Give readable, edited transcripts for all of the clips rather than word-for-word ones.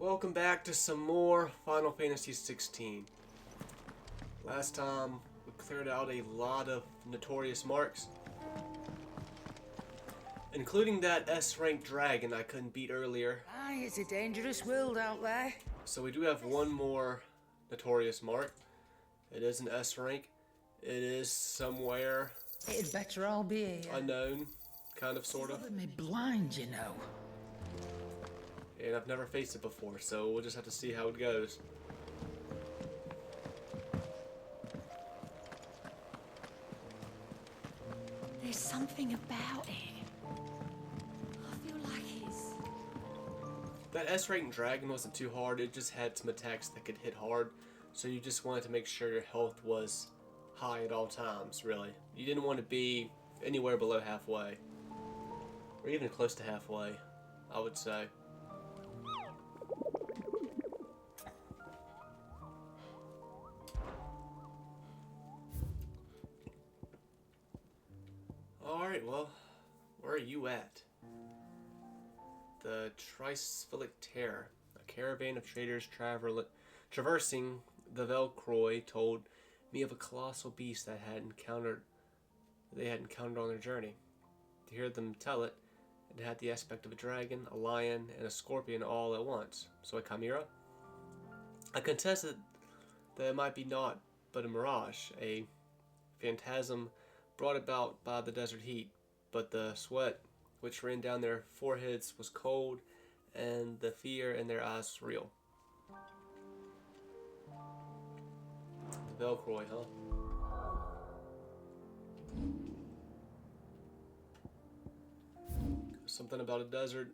Welcome back to some more Final Fantasy XVI. Last time we cleared out a lot of notorious marks, including that S-rank dragon I couldn't beat earlier. Aye, it's a dangerous world out there. So we do have one more notorious mark. It is an S-rank. It is somewhere It'd better all be here. unknown, kind of, sort of. Bothered me blind, you know. And I've never faced it before, so we'll just have to see how it goes. There's something about it. I feel like it's... That S-rank dragon wasn't too hard, it just had some attacks that could hit hard, so you just wanted to make sure your health was high at all times, really. You didn't want to be anywhere below halfway. Or even close to halfway, I would say. Alright, well, where are you at? The Tricephilic Terror. A caravan of traders traversing the Velcroy told me of a colossal beast they had encountered on their journey. To hear them tell it, it had the aspect of a dragon, a lion, and a scorpion all at once. So a chimera? I contested that it might be naught but a mirage, a phantasm brought about by the desert heat, but the sweat which ran down their foreheads was cold, and the fear in their eyes was real. The Velcroy, huh? Something about a desert.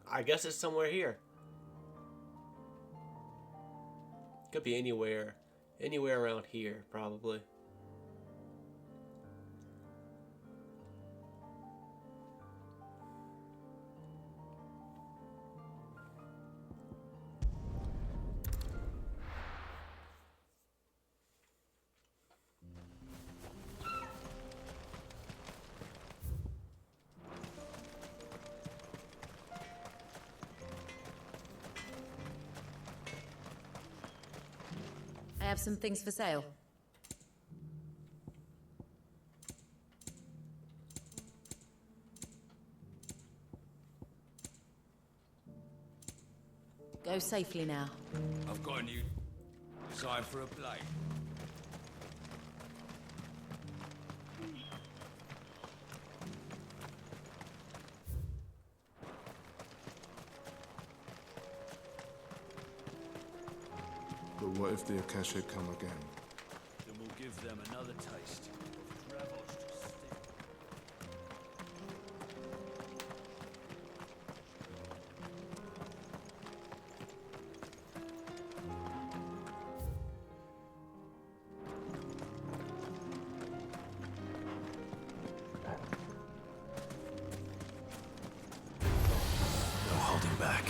I guess it's somewhere here. Could be anywhere around here, probably. I have some things for sale. Go safely now. I've got a new design for a blade. But what if the Akasha come again? Then we'll give them another taste of Ravaged steel. No holding back.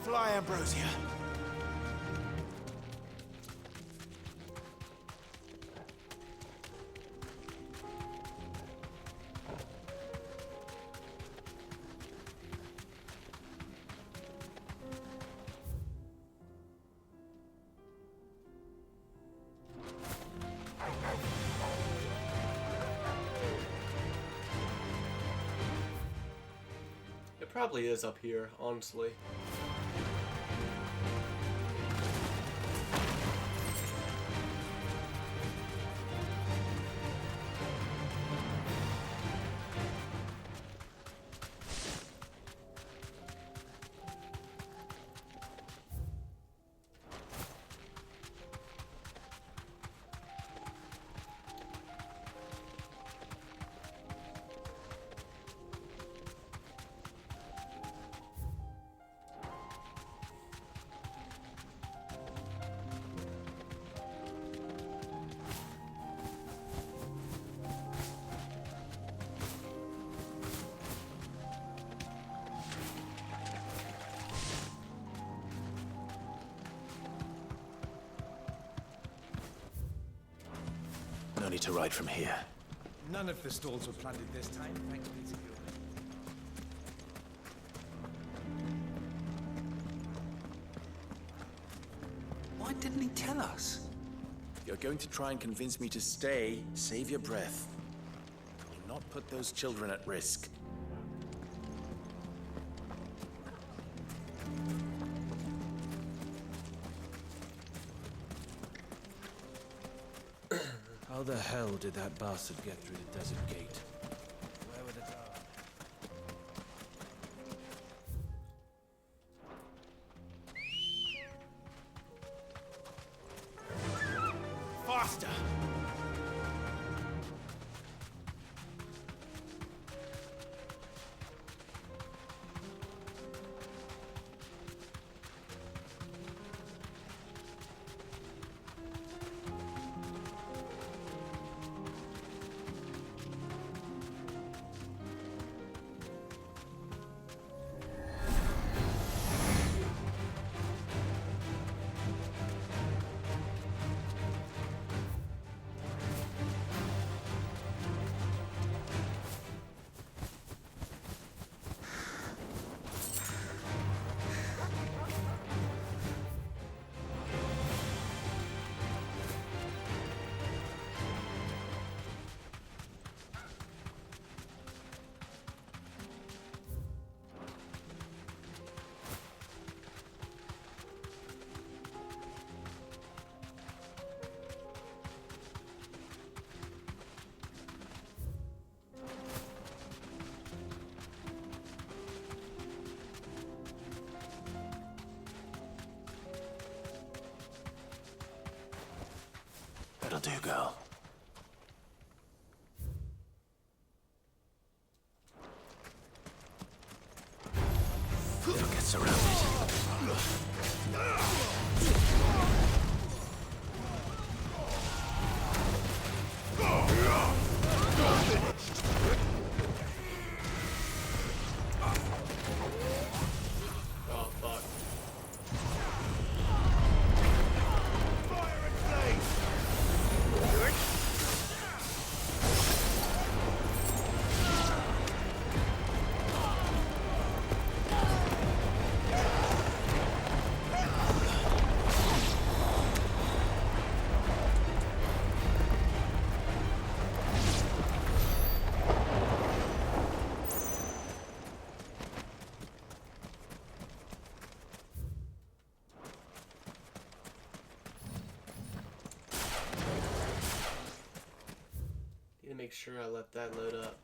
Fly, Ambrosia. It probably is up here, honestly. No need to ride from here. None of the stalls were planted this time, thankfully to you. Why didn't he tell us? You're going to try and convince me to stay. Save your breath. Do not put those children at risk. How the hell did that bastard get through the desert gate? Where would it go? Faster! That'll do, girl. Don't get surrounded. Oh, fuck. Need to make sure I let that load up.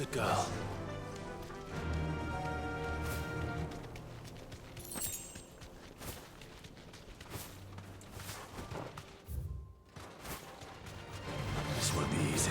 Good girl. This won't be easy.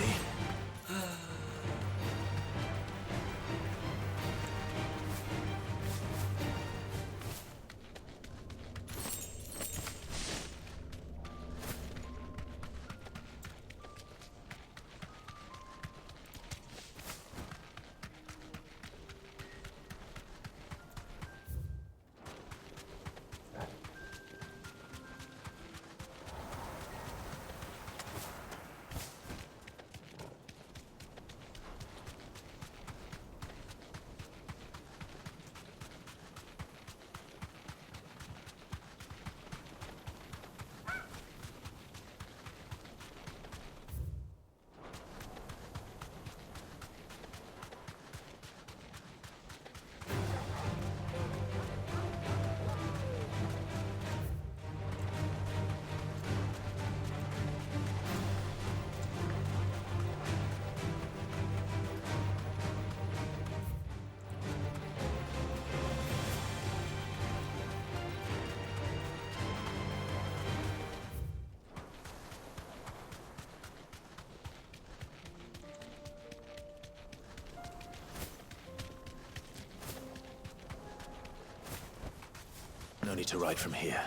No need to ride from here.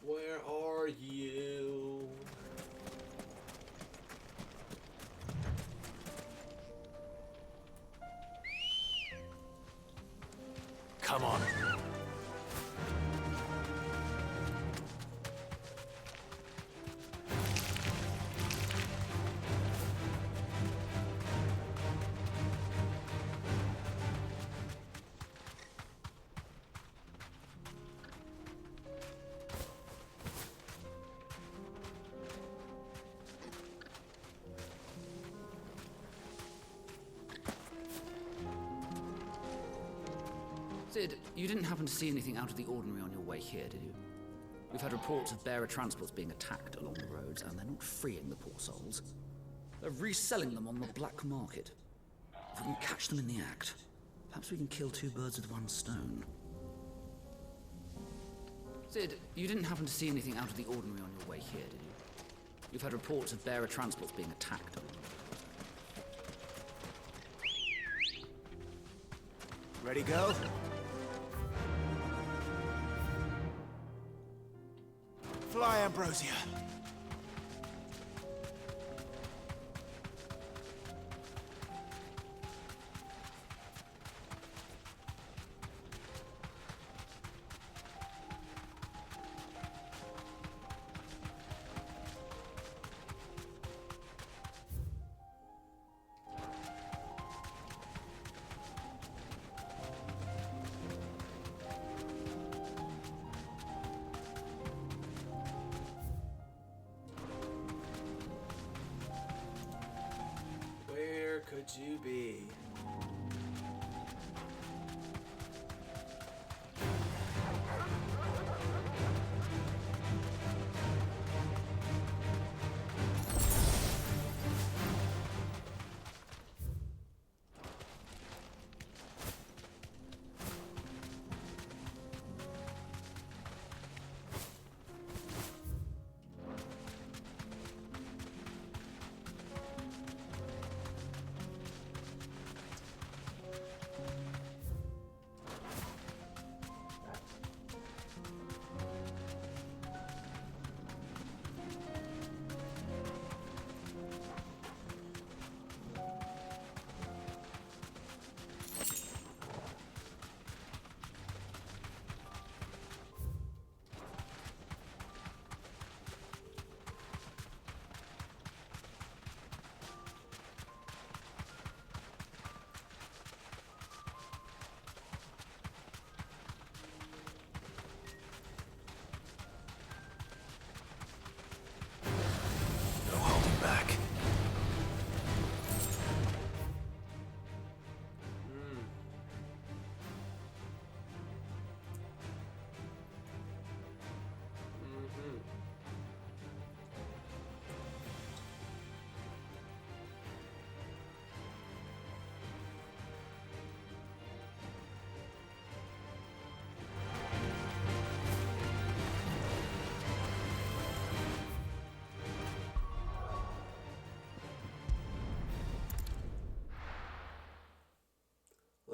Where are you? Come on. Sid, you didn't happen to see anything out of the ordinary on your way here, did you? We've had reports of bearer transports being attacked along the roads, and they're not freeing the poor souls. They're reselling them on the black market. If we can catch them in the act, perhaps we can kill two birds with one stone. Sid, you didn't happen to see anything out of the ordinary on your way here, did you? We've had reports of bearer transports being attacked along the roads. Ready, go? Fly, Ambrosia. Where could you be?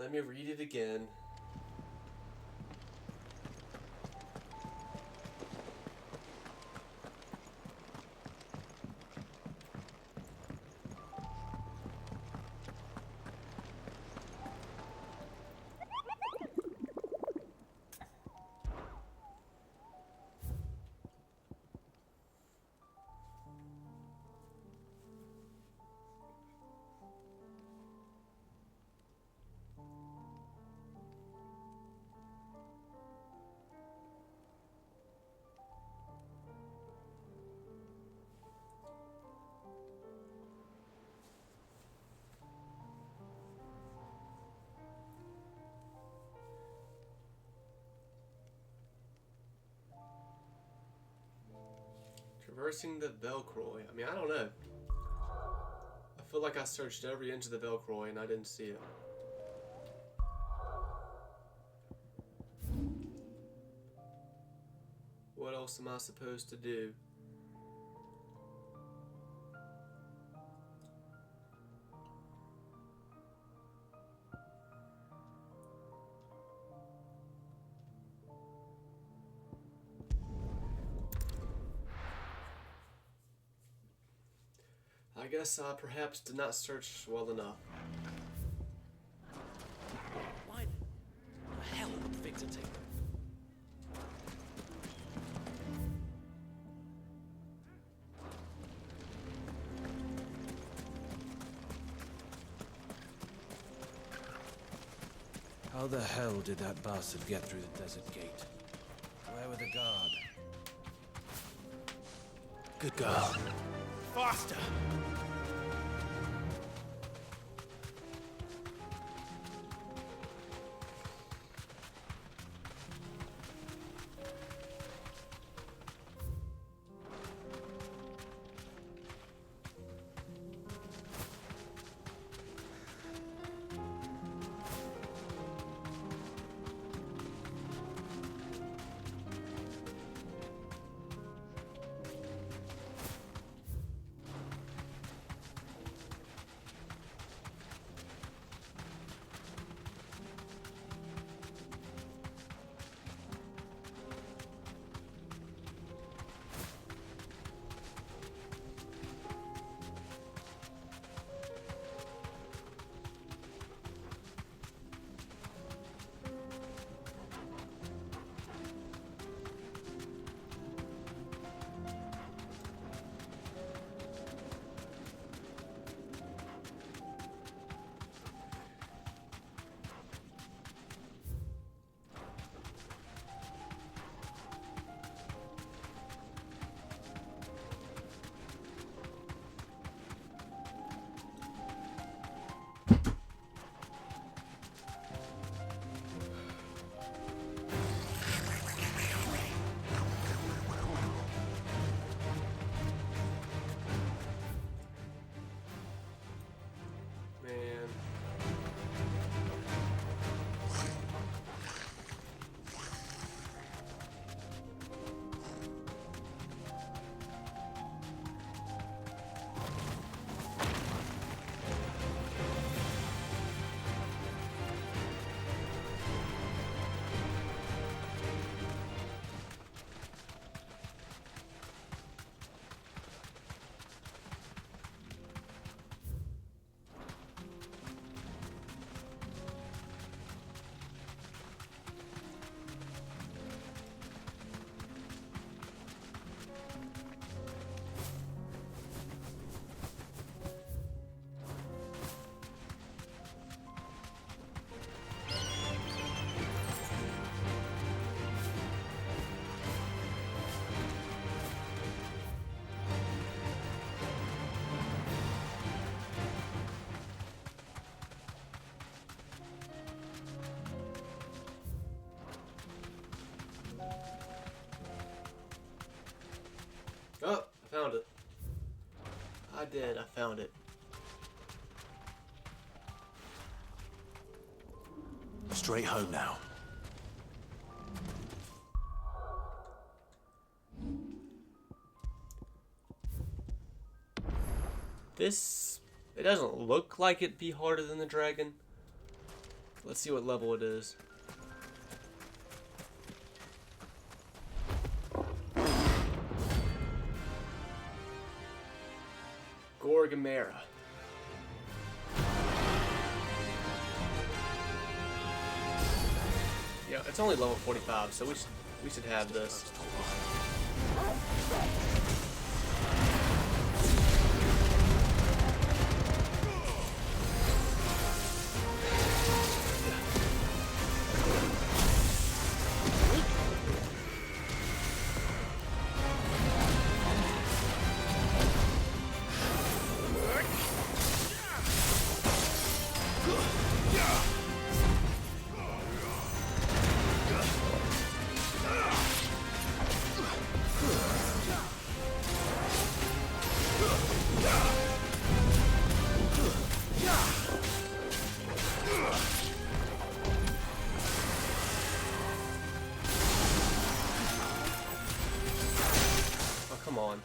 Let me read it again. Traversing the Velcroy. I mean, I don't know. I feel like I searched every inch of the Velcroy and I didn't see it. What else am I supposed to do? I guess I perhaps did not search well enough. Why the hell would Victor take them? How the hell did that bastard get through the desert gate? Where were the guard? Good girl. Faster! Man. Oh, I found it. I did, I found it. Straight home now. This, it doesn't look like it'd be harder than the dragon. Let's see what level it is. Gorgamera. Yeah, it's only level 45, so we should have this. Oh, come on.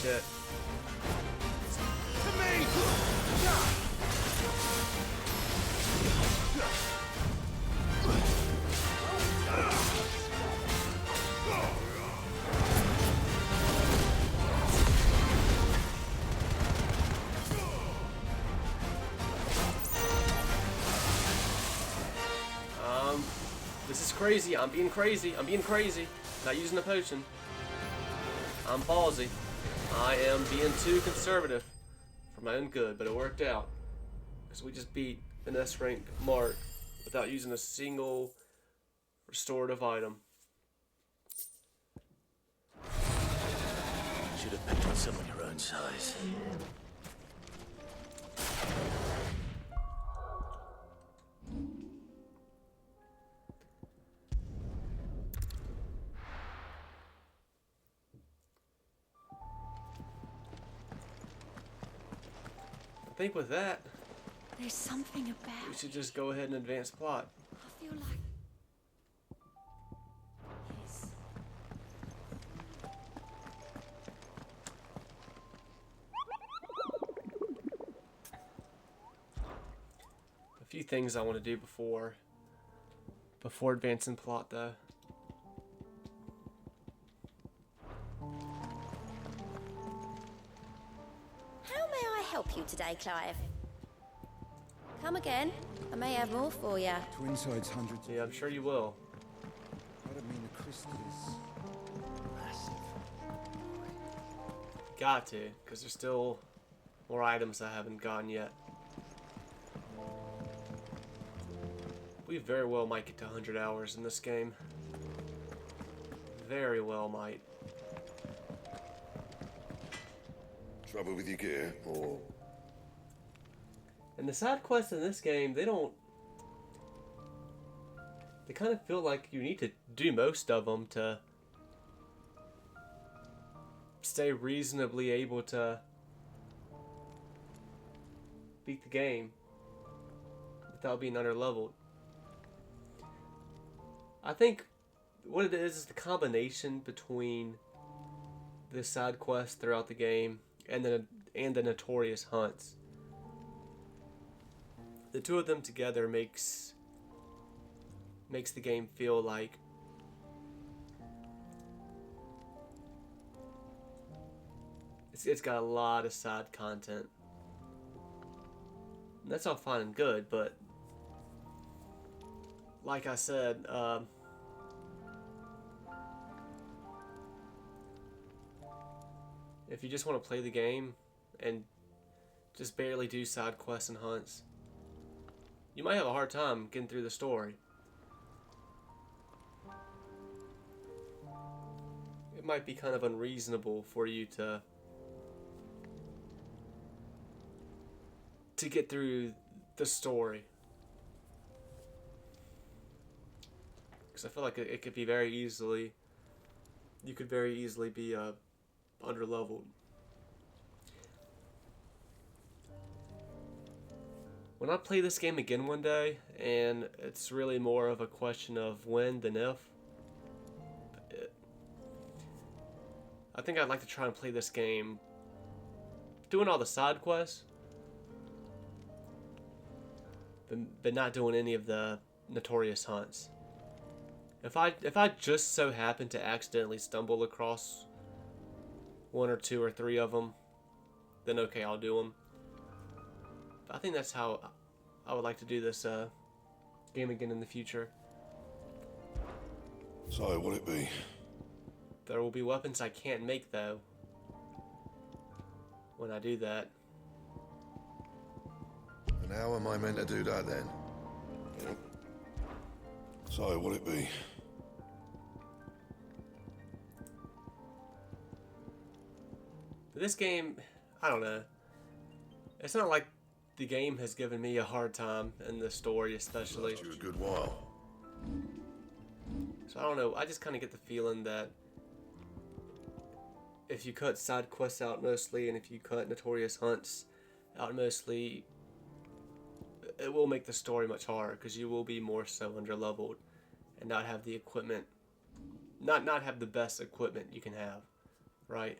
Shit. This is crazy. I'm being crazy. Not using a potion. I'm ballsy. I am being too conservative for my own good, but it worked out. Because we just beat an S rank mark without using a single restorative item. should have picked on someone your own size. I think with that, There's something we about should just go ahead and advance plot. I feel like... Yes. A few things I want to do before advancing plot, though. How may I help you today, Clive? Come again. I may have more for you. Twinside's hundreds of Yeah, I'm sure you will. I don't mean the crystal is massive. Got to, because there's still more items I haven't gotten yet. We very well might get to 100 hours in this game. Very well might. Trouble with your gear, or And the side quests in this game, they kind of feel like you need to do most of them to stay reasonably able to beat the game without being underleveled. I think what it is the combination between the side quests throughout the game and the notorious hunts. The two of them together makes the game feel like it's got a lot of side content. And that's all fine and good, but like I said, if you just want to play the game and just barely do side quests and hunts, you might have a hard time getting through the story. It might be kind of unreasonable for you to get through the story. Because I feel like it could be very easily, you could very easily be underleveled. When I play this game again one day, and it's really more of a question of when than if, I think I'd like to try and play this game doing all the side quests, but not doing any of the notorious hunts. If I just so happen to accidentally stumble across one or two or three of them, then okay, I'll do them. But I think that's how I would like to do this game again in the future. so will it be? There will be weapons I can't make, though, when I do that. And how am I meant to do that then? So will it be? But this game, I don't know. It's not like the game has given me a hard time in the story, especially. Lasted you a good while. So I don't know. I just kind of get the feeling that if you cut side quests out mostly, and if you cut notorious hunts out mostly, it will make the story much harder because you will be more so underleveled and not have the equipment, not have the best equipment you can have, right?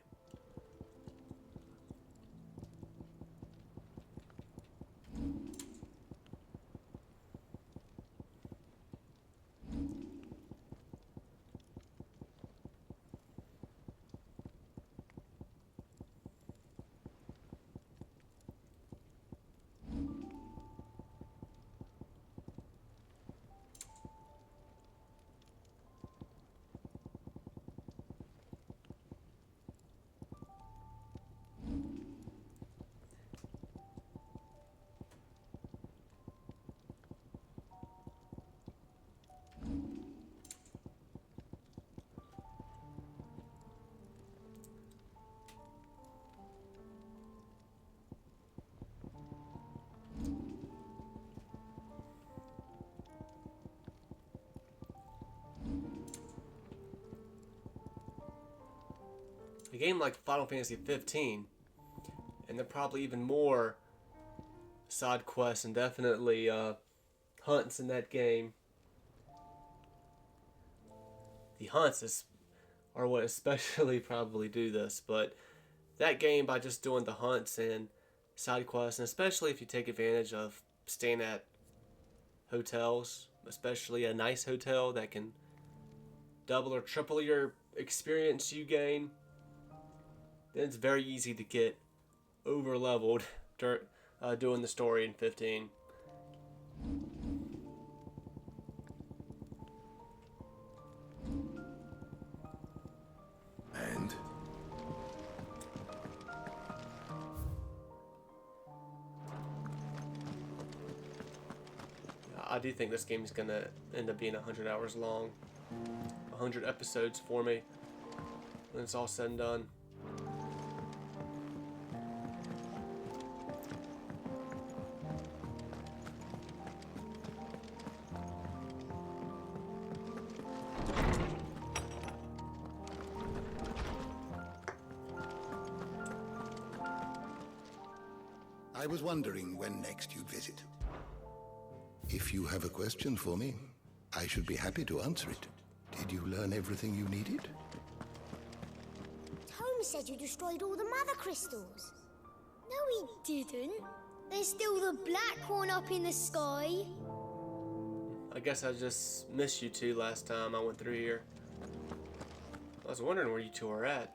a game like Final Fantasy 15, and there are probably even more side quests and definitely hunts in that game. The hunts are what especially probably do this, but that game, by just doing the hunts and side quests, and especially if you take advantage of staying at hotels, especially a nice hotel that can double or triple your experience you gain, then it's very easy to get over leveled doing the story in 15. And? I do think this game is going to end up being 100 hours long. 100 episodes for me when it's all said and done. I was wondering when next you'd visit. If you have a question for me, I should be happy to answer it. Did you learn everything you needed? Tom said you destroyed all the mother crystals. No, he didn't. There's still the black one up in the sky. I guess I just missed you two last time I went through here. I was wondering where you two are at.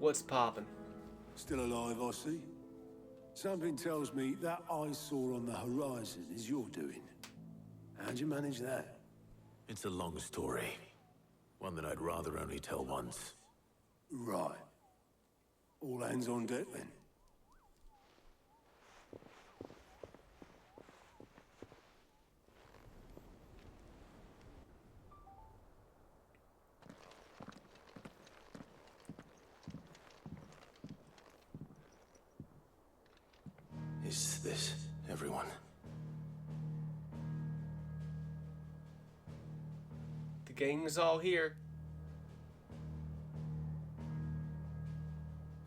What's poppin'? Still alive, I see. Something tells me that eyesore on the horizon is your doing. How'd you manage that? It's a long story. One that I'd rather only tell once. Right. All hands on deck, then. Is this everyone? The gang's all here.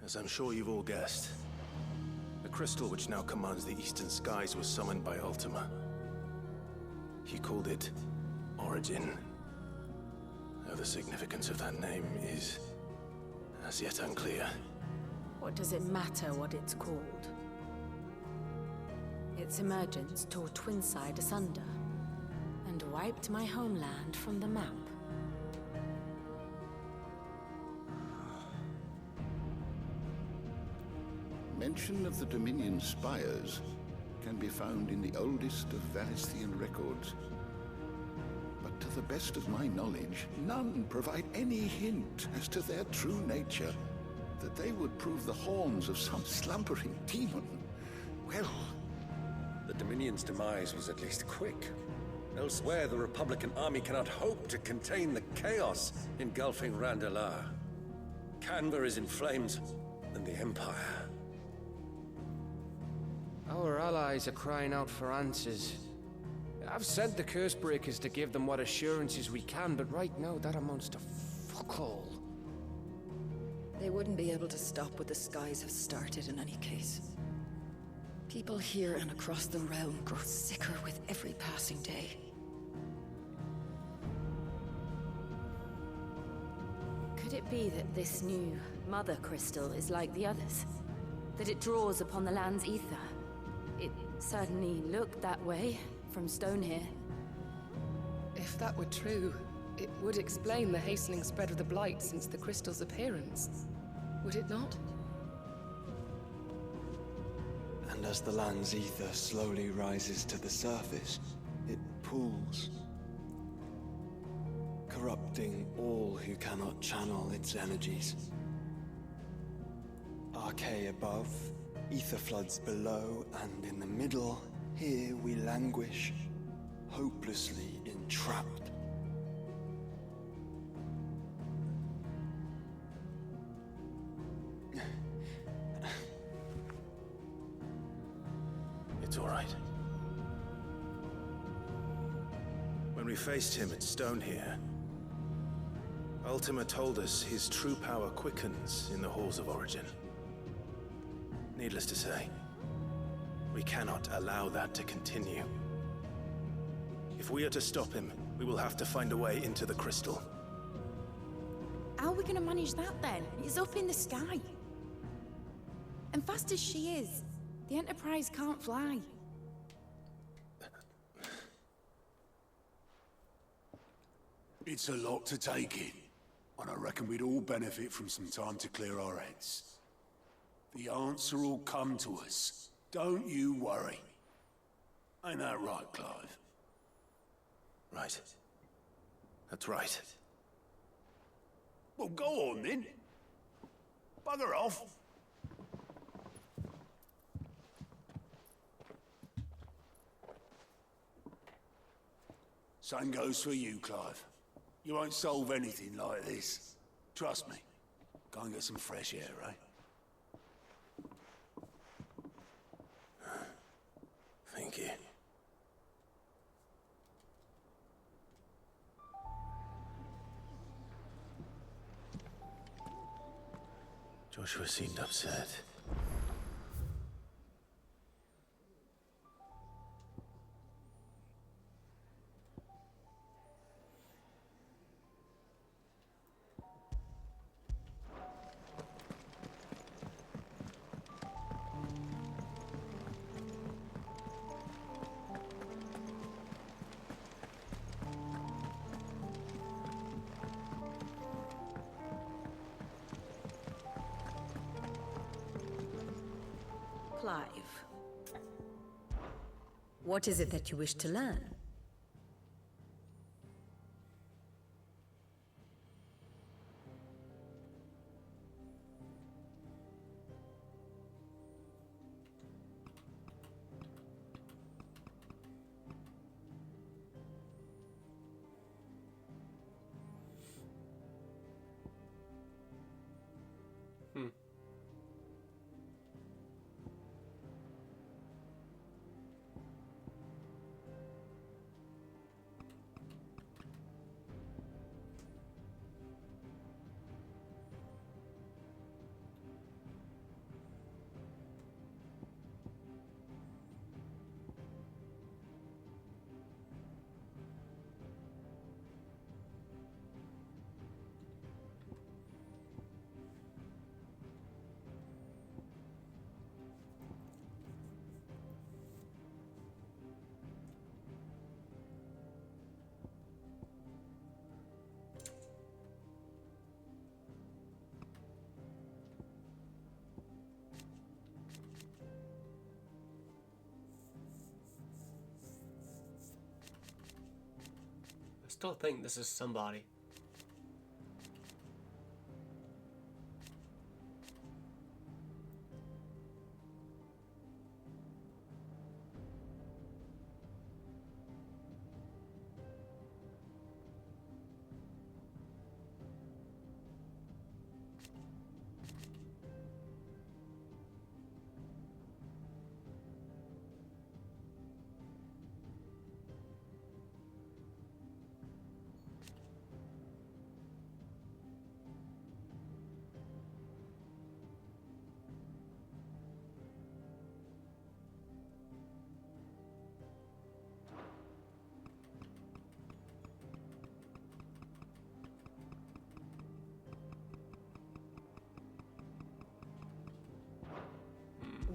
As I'm sure you've all guessed, the crystal which now commands the eastern skies was summoned by Ultima. He called it Origin. Though the significance of that name is as yet unclear. What does it matter what it's called? Its emergence tore Twinside asunder and wiped my homeland from the map. Mention of the Dominion spires can be found in the oldest of Valisthian records. But to the best of my knowledge, none provide any hint as to their true nature. That they would prove the horns of some slumbering demon. Well, the Dominion's demise was at least quick. Elsewhere, the Republican army cannot hope to contain the chaos engulfing Randalar. Canva is in flames, and the Empire. Our allies are crying out for answers. I've sent the Cursebreakers to give them what assurances we can, but right now that amounts to fuck all. They wouldn't be able to stop what the skies have started in any case. People here and across the realm grow sicker with every passing day. Could it be that this new Mother Crystal is like the others? That it draws upon the land's ether? It certainly looked that way from stone here. If that were true, it would explain the hastening spread of the Blight since the crystal's appearance. Would it not? And as the land's ether slowly rises to the surface, it pools, corrupting all who cannot channel its energies. Archay above, ether floods below, and in the middle, here we languish, hopelessly entrapped. It's all right. When we faced him at Stone here, Ultima told us his true power quickens in the halls of origin. Needless to say, we cannot allow that to continue. If we are to stop him, we will have to find a way into the crystal. How are we gonna manage that then? It's up in the sky. And fast as she is, the Enterprise can't fly. It's a lot to take in, and I reckon we'd all benefit from some time to clear our heads. The answer will come to us. Don't you worry. Ain't that right, Clive? Right. That's right. Well, go on then. Bugger off. Same goes for you, Clive. You won't solve anything like this. Trust me. Go and get some fresh air, eh? Thank you. Joshua seemed upset. Clive, what is it that you wish to learn? I still think this is somebody.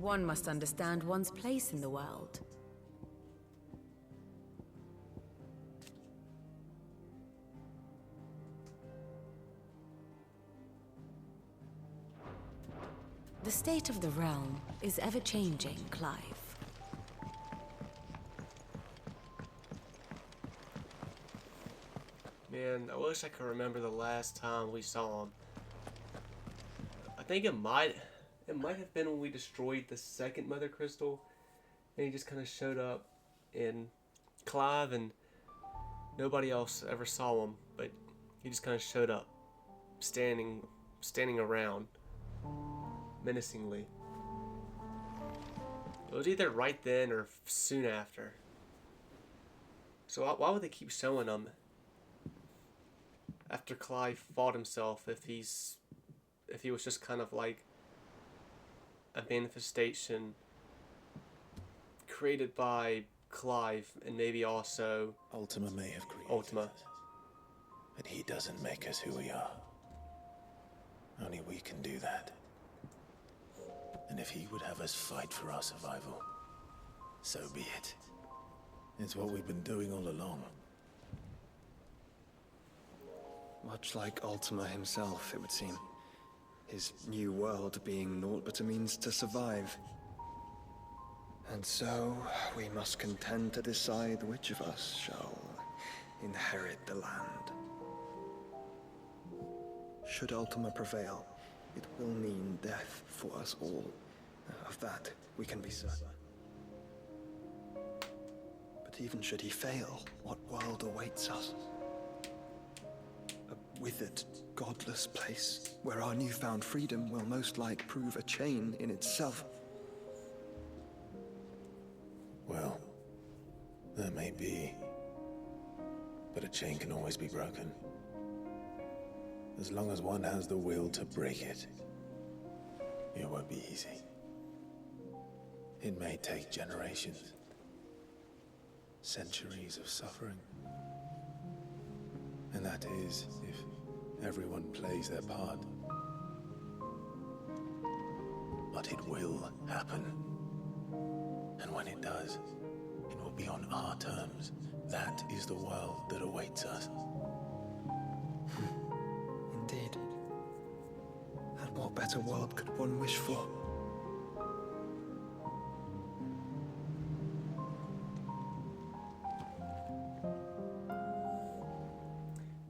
One must understand one's place in the world. The state of the realm is ever-changing, Clive. Man, I wish I could remember the last time we saw him. I think it might have been when we destroyed the second Mother Crystal, and he just kind of showed up in Clive, and nobody else ever saw him, but he just kind of showed up, standing around, menacingly. It was either right then or soon after. So why would they keep showing him after Clive fought himself if he was just kind of like a manifestation created by Clive and maybe also Ultima may have created Ultima. us, but he doesn't make us who we are. Only we can do that. And if he would have us fight for our survival, so be it. It's what we've been doing all along. Much like Ultima himself, it would seem. His new world being naught but a means to survive. And so, we must contend to decide which of us shall inherit the land. Should Ultima prevail, it will mean death for us all. Of that, we can be certain. But even should he fail, what world awaits us? A withered, godless place, where our newfound freedom will most like prove a chain in itself. Well, that may be. But a chain can always be broken. As long as one has the will to break it. It won't be easy. It may take generations. Centuries of suffering. And that is, if everyone plays their part. But it will happen. And when it does, it will be on our terms. That is the world that awaits us. Indeed. And what better world could one wish for?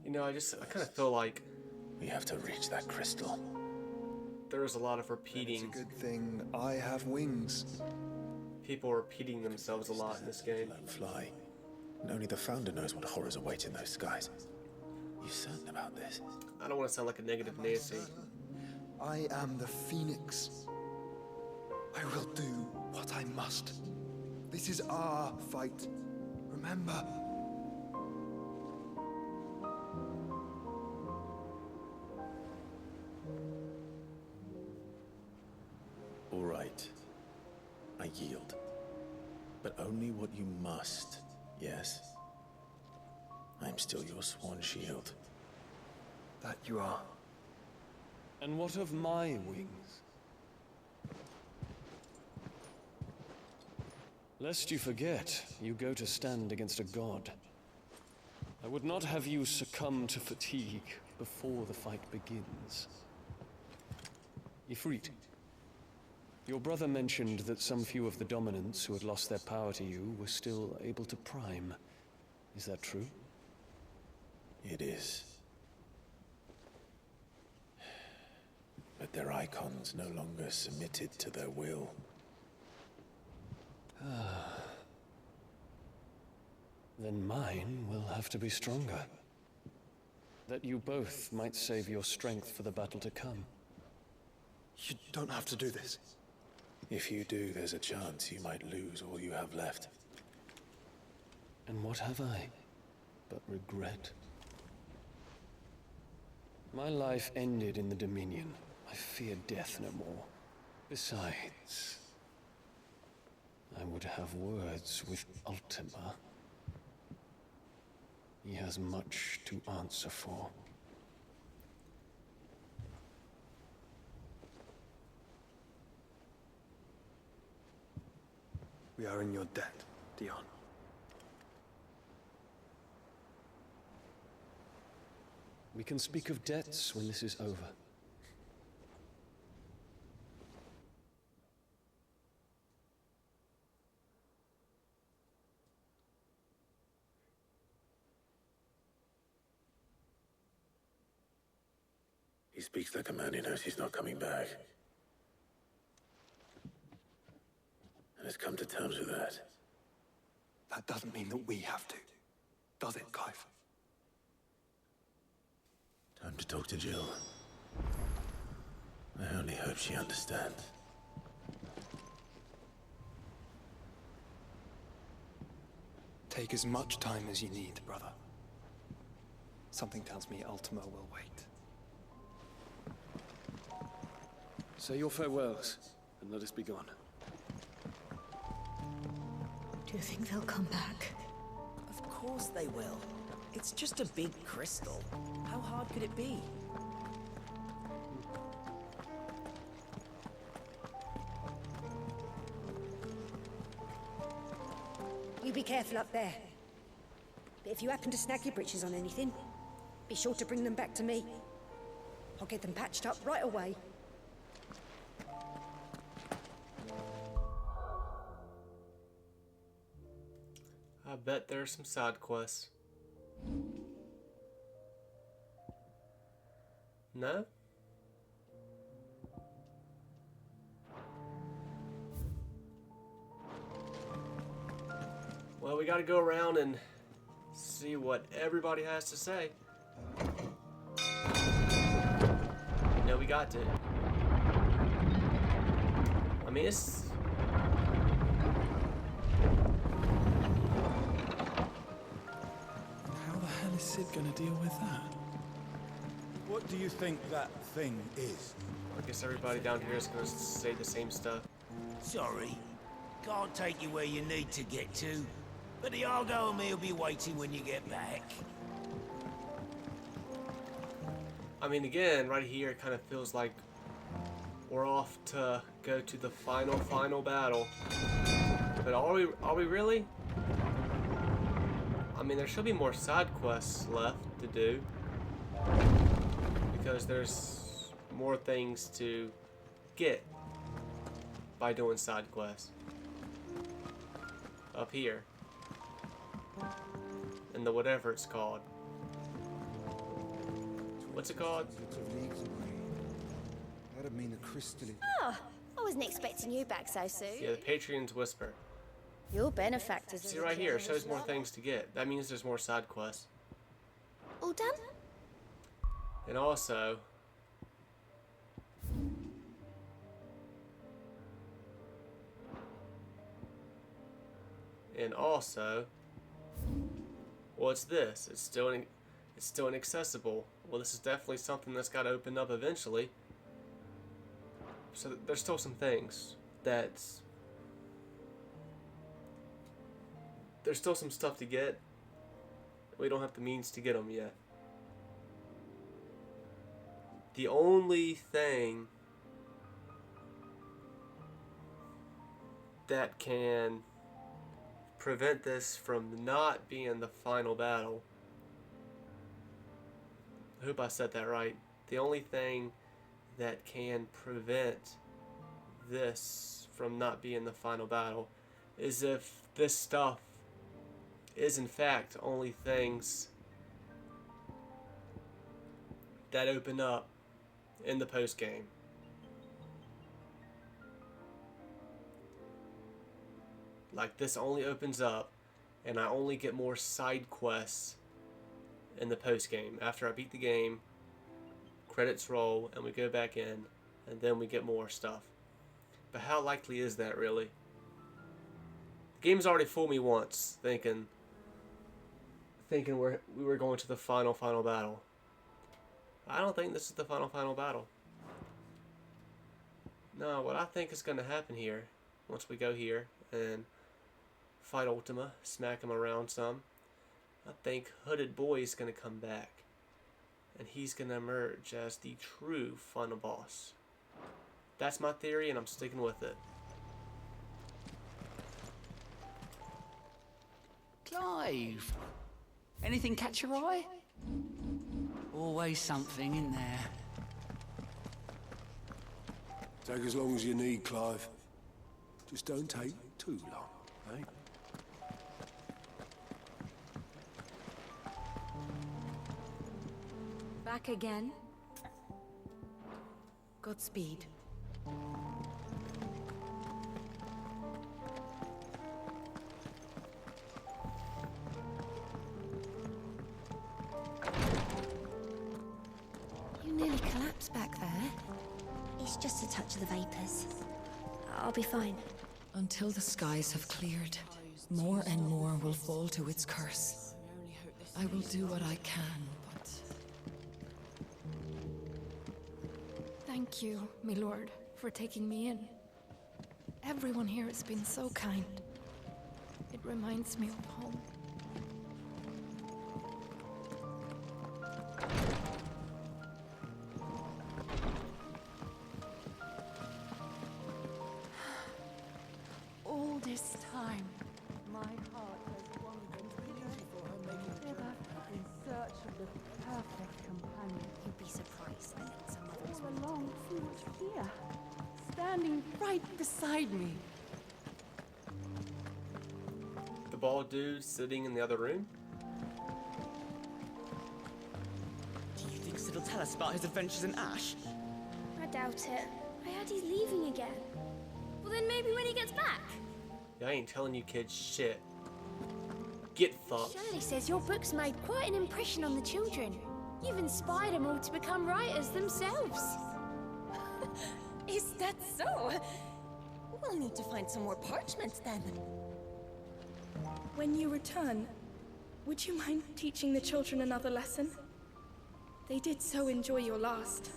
You know, I kind of feel like we have to reach that crystal. There is a lot of repeating. It's a good thing I have wings. People repeating themselves a lot in this game. Fly. And only the Founder knows what horrors await in those skies. You certain about this? I don't want to sound like a negative Nancy. I am the Phoenix. I will do what I must. This is our fight. Remember. All right. I yield. But only what you must, yes? I'm still your sworn shield. That you are. And what of my wings? Lest you forget, you go to stand against a god. I would not have you succumb to fatigue before the fight begins. Ifrit, your brother mentioned that some few of the dominants who had lost their power to you were still able to prime. Is that true? It is. But their icons no longer submitted to their will. Then mine will have to be stronger. That you both might save your strength for the battle to come. You don't have to do this. If you do, there's a chance you might lose all you have left. And what have I but regret? My life ended in the Dominion. I fear death no more. Besides, I would have words with Ultima. He has much to answer for. We are in your debt, Dion. We can speak of debts when this is over. He speaks like a man who knows he's not coming back. And has come to terms with that. That doesn't mean that we have to, does it, Clive? Time to talk to Jill. I only hope she understands. Take as much time as you need, brother. Something tells me Ultima will wait. Say your farewells, and let us be gone. Do you think they'll come back? Of course they will. It's just a big crystal. How hard could it be? You be careful up there. But if you happen to snag your britches on anything, be sure to bring them back to me. I'll get them patched up right away. I bet there's some side quests. No? Well, we gotta go around and see what everybody has to say. No, we got to. I mean, it's... How the hell is Sid gonna deal with that? What do you think that thing is? I guess everybody down here is gonna say the same stuff. Sorry, can't take you where you need to get to, but the Argo and me will be waiting when you get back. I mean, again, right here, it kind of feels like we're off to go to the final battle. But are we really? I mean, there should be more side quests left to do, because there's more things to get by doing side quests. Up here. In the whatever it's called. What's it called? That'd mean the crystal. Oh, I wasn't expecting you back so soon. Yeah, the Patreon's Whisper. Your benefactors. See right here, it shows more things to get. That means there's more side quests. All done? And also... what's this? It's still inaccessible. Well, this is definitely something that's got to open up eventually. So there's still some things that's... There's still some stuff to get. We don't have the means to get them yet. The only thing that can prevent this from not being the final battle, I hope I said that right. The only thing that can prevent this from not being the final battle is if this stuff is in fact only things that open up in the post game. Like, this only opens up and I only get more side quests in the post game. After I beat the game, credits roll and we go back in and then we get more stuff. But how likely is that really? The game's already fooled me once, thinking we were going to the final battle. I don't think this is the final battle. No, what I think is going to happen here, once we go here and fight Ultima, smack him around some, I think Hooded Boy is going to come back. And he's going to emerge as the true final boss. That's my theory and I'm sticking with it. alive. Anything catch your eye? Always something in there. Take as long as you need, Clive. Just don't take too long, eh? Back again? Godspeed. You nearly collapsed back there. It's just a touch of the vapors. I'll be fine. Until the skies have cleared, more and more will fall to its curse. I will do what I can, but... Thank you, my lord, for taking me in. Everyone here has been so kind. It reminds me of home. All this time, my heart has wandered hither in search of the perfect companion. You'd be surprised that some others All along, she was here, standing right beside me. The bald dude sitting in the other room? Do you think Sid will tell us about his adventures in Ash? I doubt it. I heard he's leaving again. Well, then maybe when he gets back. Yeah, I ain't telling you kids shit. Get fucked. Shirley says your book's made quite an impression on the children. You've inspired them all to become writers themselves. Is that so? We'll need to find some more parchment then. When you return, would you mind teaching the children another lesson? They did so enjoy your last.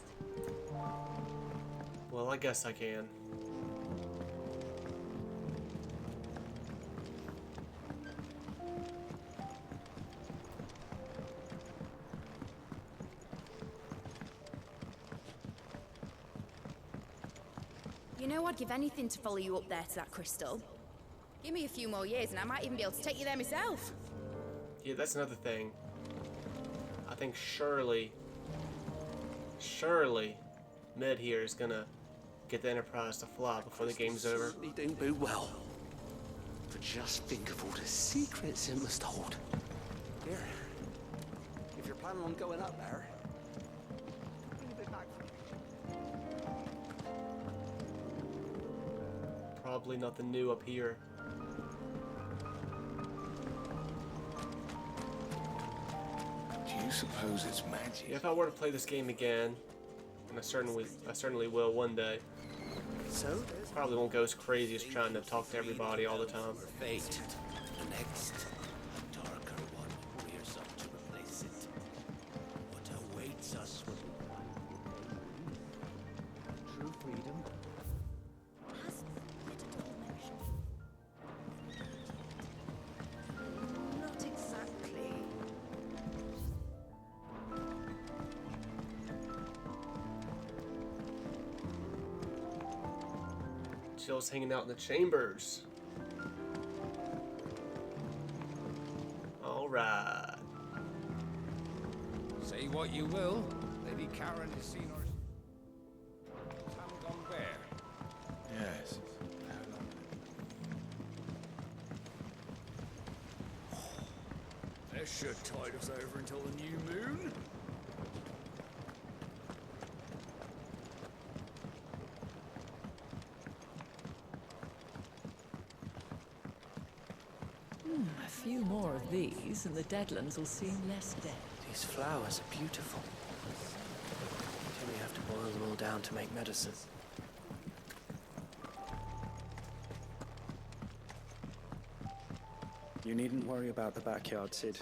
Well, I guess I can. You know, I'd give anything to follow you up there to that crystal. Give me a few more years and I might even be able to take you there myself. Yeah, that's another thing. I think surely, Med here is gonna get the Enterprise to fly before the game's over. Certainly don't bode well. But just think of all the secrets it must hold. Here. If you're planning on going up there, bring a bit back for me. Probably nothing new up here. Do you suppose it's magic? Yeah, if I were to play this game again, and I certainly will one day. So probably won't go as crazy as trying to talk to everybody all the time. Fate. The next, a darker one rears up to replace it. What awaits us when we find true freedom? Not exactly. Jill's hanging out in the chambers. Alright. Say what you will, Lady Karen has seen our... Haven't gone where? Yes. This should tide us over until the new moon. A few more of these, and the Deadlands will seem less dead. These flowers are beautiful. Do we have to boil them all down to make medicine? You needn't worry about the backyard, Sid.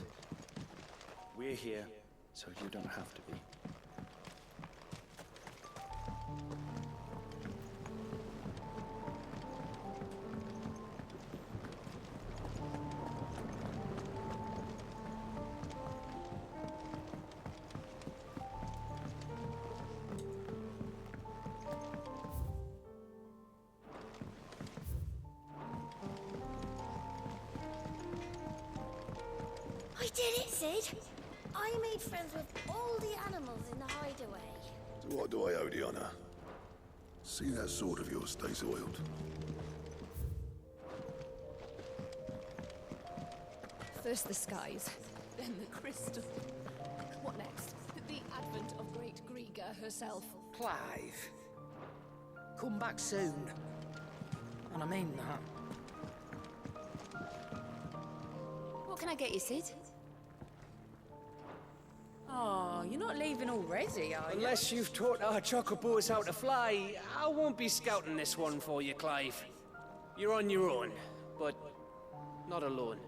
We're here, so you don't have to be. We did it, Sid! I made friends with all the animals in the hideaway. So what do I owe the honor? See that sword of yours stays oiled. First the skies, then the crystal. What next? The advent of Great Griga herself. Clive. Come back soon. And I mean that. What can I get you, Sid? Oh, you're not leaving already, are you? Unless you've taught our chocobos how to fly, I won't be scouting this one for you, Clive. You're on your own, but not alone.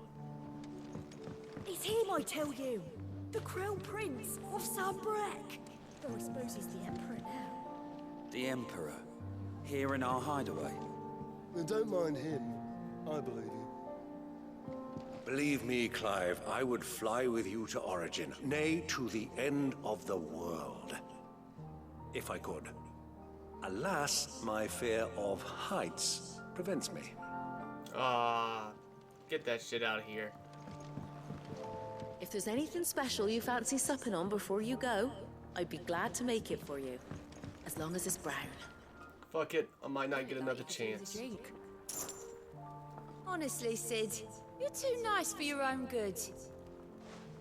It's him, I tell you. The Crown Prince of Sunbreck. Though I suppose he's the Emperor now. The Emperor? Here in our hideaway? Then don't mind him. I believe you. Believe me, Clive, I would fly with you to Origin, nay, to the end of the world. If I could. Alas, my fear of heights prevents me. Get that shit out of here. If there's anything special you fancy supping on before you go, I'd be glad to make it for you. As long as it's brown. Fuck it, I might not get another chance. Honestly, Sid, you're too nice for your own good.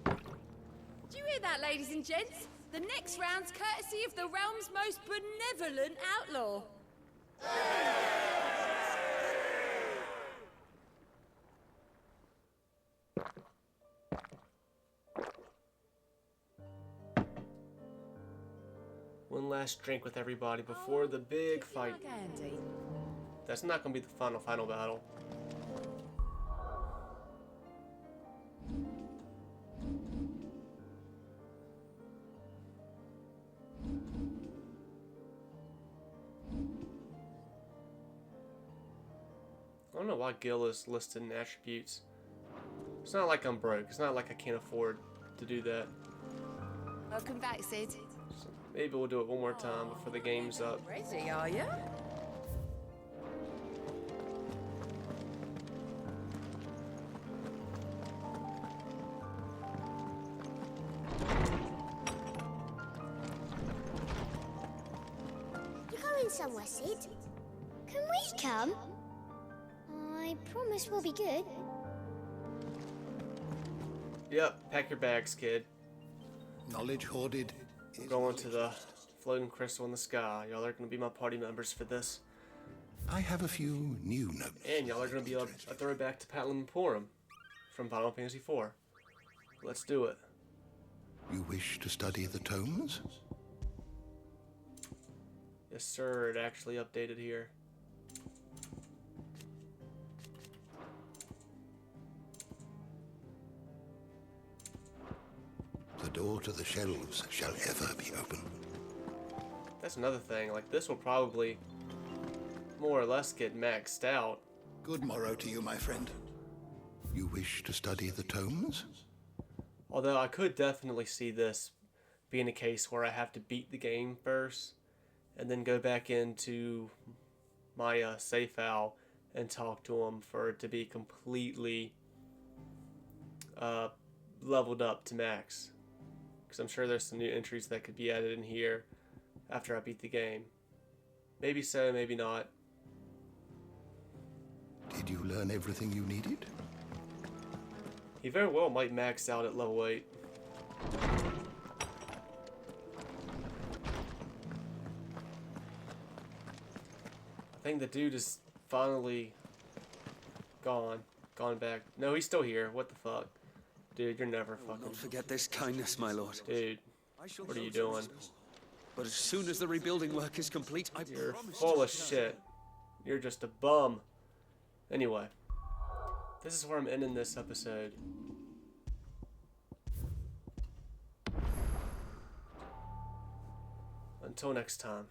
Do you hear that, ladies and gents? The next round's courtesy of the realm's most benevolent outlaw. One last drink with everybody before the big fight. That's not gonna be the final battle. I don't know why Gil is listed in attributes. It's not like I'm broke. It's not like I can't afford to do that. Welcome back, Sid. Maybe we'll do it one more time before the game's up. Ready, are you? You're going somewhere, Sid? Can we come? I promise we'll be good. Yep, pack your bags, kid. Knowledge hoarded. I'm going to the floating crystal in the sky. Y'all are going to be my party members for this. I have a few new notes. And y'all are going to be a throwback to Patlum Emporum from Final Fantasy IV. Let's do it. You wish to study the tomes? Yes, sir. It actually updated here. The door to the shelves shall ever be open. That's another thing. Like, this will probably more or less get maxed out. Good morrow to you, my friend. You wish to study the tomes? Although I could definitely see this being a case where I have to beat the game first and then go back into my save file and talk to him for it to be completely leveled up to max. Because I'm sure there's some new entries that could be added in here after I beat the game. Maybe so, maybe not. Did you learn everything you needed? He very well might max out at level 8. I think the dude is finally gone back. No, he's still here. What the fuck? Dude, you're never fucking... Don't forget this kindness, my lord. Dude, what are you doing? But as soon as the rebuilding work is complete, You're full of shit. You're just a bum. Anyway, this is where I'm ending this episode. Until next time.